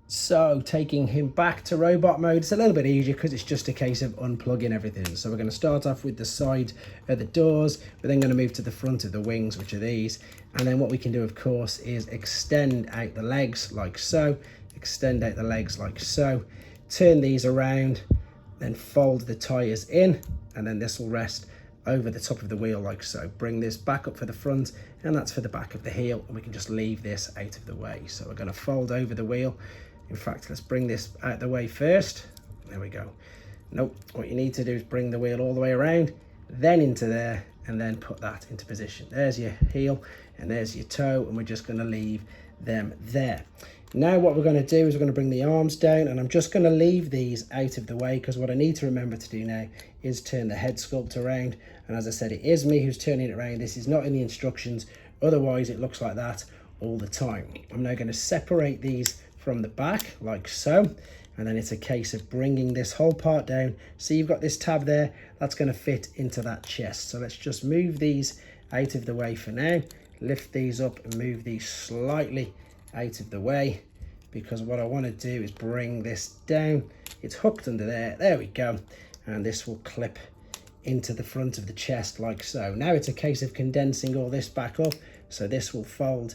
So taking him back to robot mode, it's a little bit easier because it's just a case of unplugging everything. So we're going to start off with the side of the doors. We're then going to move to the front of the wings, which are these. And then what we can do, of course, is extend out the legs like so. Extend out the legs like so. Turn these around, then fold the tyres in. And then this will rest over the top of the wheel like so. Bring this back up for the front, and that's for the back of the heel. And we can just leave this out of the way. So we're going to fold over the wheel. In fact, let's bring this out of the way first. There we go. Nope, what you need to do is bring the wheel all the way around, then into there, and then put that into position. There's your heel, and there's your toe, and we're just going to leave them there. Now what we're going to do is we're going to bring the arms down, and I'm just going to leave these out of the way, because what I need to remember to do now is turn the head sculpt around. And as I said, it is me who's turning it around. This is not in the instructions, otherwise it looks like that all the time. I'm now going to separate these from the back like so, and then it's a case of bringing this whole part down. So you've got this tab there that's going to fit into that chest. So let's just move these out of the way for now, lift these up and move these slightly out of the way, because what I want to do is bring this down. It's hooked under there we go, and this will clip into the front of the chest like so. Now it's a case of condensing all this back up, so this will fold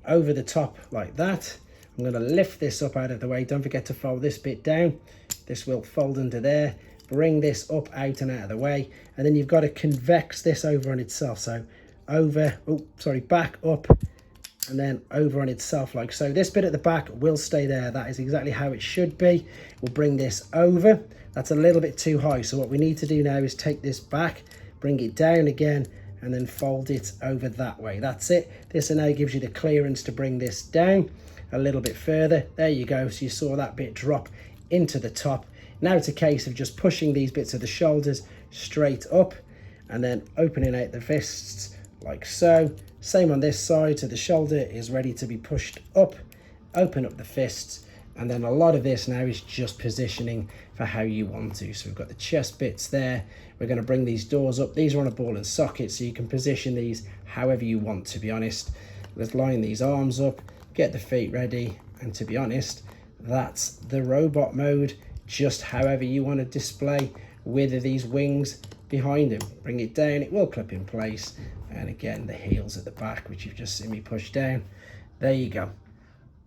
over the top like that. I'm going to lift this up out of the way. Don't forget to fold this bit down. This will fold under there. Bring this up, out and out of the way. And then you've got to convex this over on itself. So back up and then over on itself like so. This bit at the back will stay there. That is exactly how it should be. We'll bring this over. That's a little bit too high. So what we need to do now is take this back, bring it down again, and then fold it over that way. That's it. This now gives you the clearance to bring this down a little bit further. There you go. So you saw that bit drop into the top. Now it's a case of just pushing these bits of the shoulders straight up and then opening out the fists like so. Same on this side, so the shoulder is ready to be pushed up. Open up the fists, and then a lot of this now is just positioning for how you want to. So we've got the chest bits there. We're going to bring these doors up. These are on a ball and socket, so you can position these however you want, to be honest. Let's line these arms up, get the feet ready, and to be honest, that's the robot mode, just however you want to display with these wings behind him. Bring it down, it will clip in place, and again the heels at the back, which you've just seen me push down. There you go.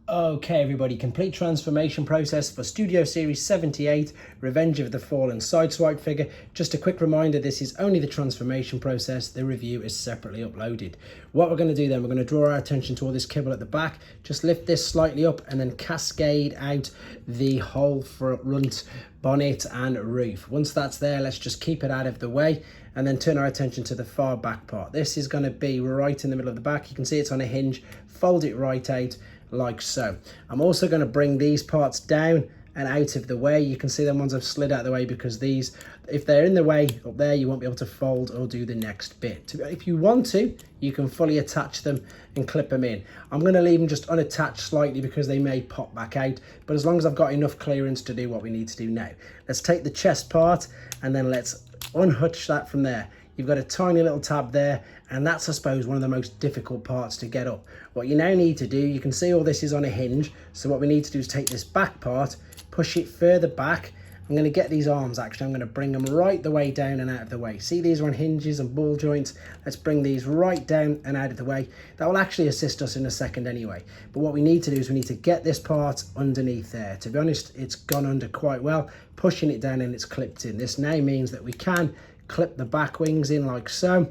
Okay everybody, complete transformation process for Studio Series 78, Revenge of the Fallen Sideswipe figure. Just a quick reminder, this is only the transformation process, the review is separately uploaded. What we're going to do then, we're going to draw our attention to all this kibble at the back, just lift this slightly up and then cascade out the whole front bonnet and roof. Once that's there, let's just keep it out of the way and then turn our attention to the far back part. This is going to be right in the middle of the back. You can see it's on a hinge, fold it right out like so. I'm also going to bring these parts down and out of the way. You can see them ones I've slid out of the way because these, if they're in the way up there, you won't be able to fold or do the next bit. If you want to, you can fully attach them and clip them in. I'm going to leave them just unattached slightly because they may pop back out, but as long as I've got enough clearance to do what we need to do now. Let's take the chest part and then let's unhutch that from there. You've got a tiny little tab there, and that's, I suppose, one of the most difficult parts to get up. What you now need to do, you can see all this is on a hinge, so what we need to do is take this back part, push it further back. I'm going to get these arms, actually, I'm going to bring them right the way down and out of the way. See, these are on hinges and ball joints. Let's bring these right down and out of the way. That will actually assist us in a second anyway. But what we need to do is we need to get this part underneath there. To be honest, it's gone under quite well. Pushing it down and it's clipped in. This now means that we can clip the back wings in like so,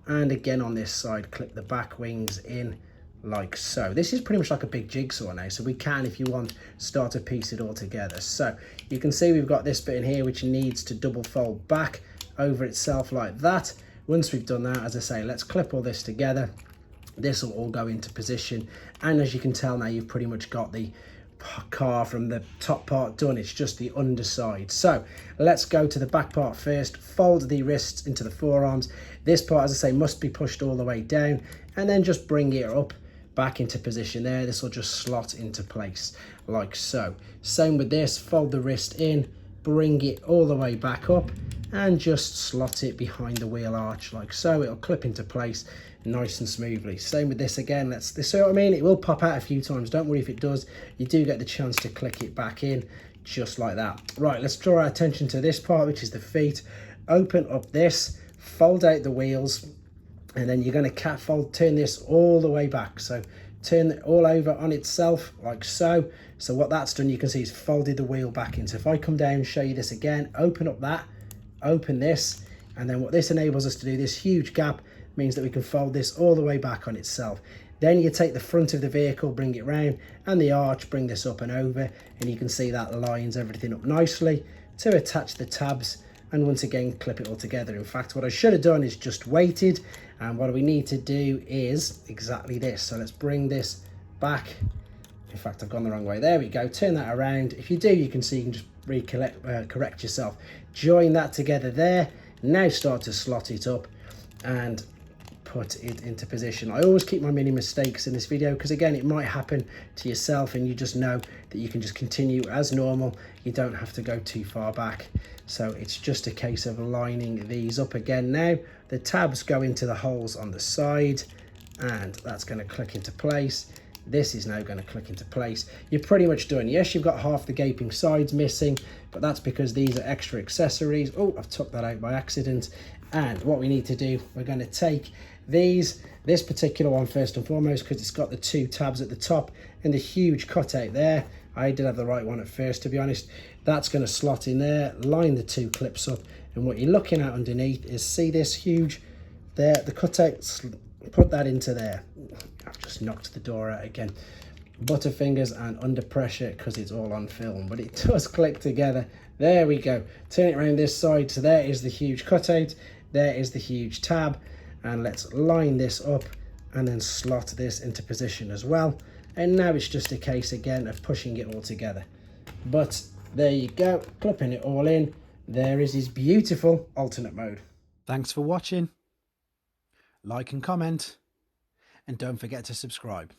and again on this side clip the back wings in like so. This is pretty much like a big jigsaw now, so we can, if you want, start to piece it all together. So you can see we've got this bit in here which needs to double fold back over itself like that. Once we've done that, as I say, let's clip all this together. This will all go into position, and as you can tell now, you've pretty much got the car from the top part done. It's just the underside. So let's go to the back part first. Fold the wrists into the forearms. This part, as I say, must be pushed all the way down, and then just bring it up back into position there. This will just slot into place like so. Same with this, fold the wrist in, bring it all the way back up, and just slot it behind the wheel arch like so. It'll clip into place, nice and smoothly. Same with this again. This, so what I mean, it will pop out a few times. Don't worry if it does. You do get the chance to click it back in just like that. Right, let's draw our attention to this part, which is the feet. Open up this, fold out the wheels, and then you're going to cat fold, turn this all the way back. So turn it all over on itself like so. So what that's done, you can see, is folded the wheel back in. So if I come down and show you this again, open up that, open this, and then what this enables us to do, this huge gap, means that we can fold this all the way back on itself. Then you take the front of the vehicle, bring it round, and the arch, bring this up and over, and you can see that lines everything up nicely to attach the tabs, and once again clip it all together. In fact, what I should have done is just waited, and what we need to do is exactly this. So let's bring this back. In fact, I've gone the wrong way. There we go. Turn that around. If you do, you can see you can just correct yourself. Join that together there. Now start to slot it up and put it into position. I always keep my mini mistakes in this video because again, it might happen to yourself, and you just know that you can just continue as normal. You don't have to go too far back. So it's just a case of lining these up again. Now the tabs go into the holes on the side, and that's going to click into place. This is now going to click into place. You're pretty much done. Yes, you've got half the gaping sides missing, but that's because these are extra accessories. Oh, I've took that out by accident. And what we need to do, we're going to take this particular one first and foremost, because it's got the two tabs at the top and the huge cutout there. I did have the right one at first, to be honest. That's going to slot in there, line the two clips up, and what you're looking at underneath is, see this huge there, the cutout, put that into there. I've just knocked the door out again. Butterfingers and under pressure because it's all on film, but it does click together. There we go. Turn it around this side. So there is the huge cutout, there is the huge tab, and let's line this up and then slot this into position as well. And now it's just a case again of pushing it all together. But there you go, clipping it all in. There is his beautiful alternate mode. Thanks for watching. Like and comment, and don't forget to subscribe.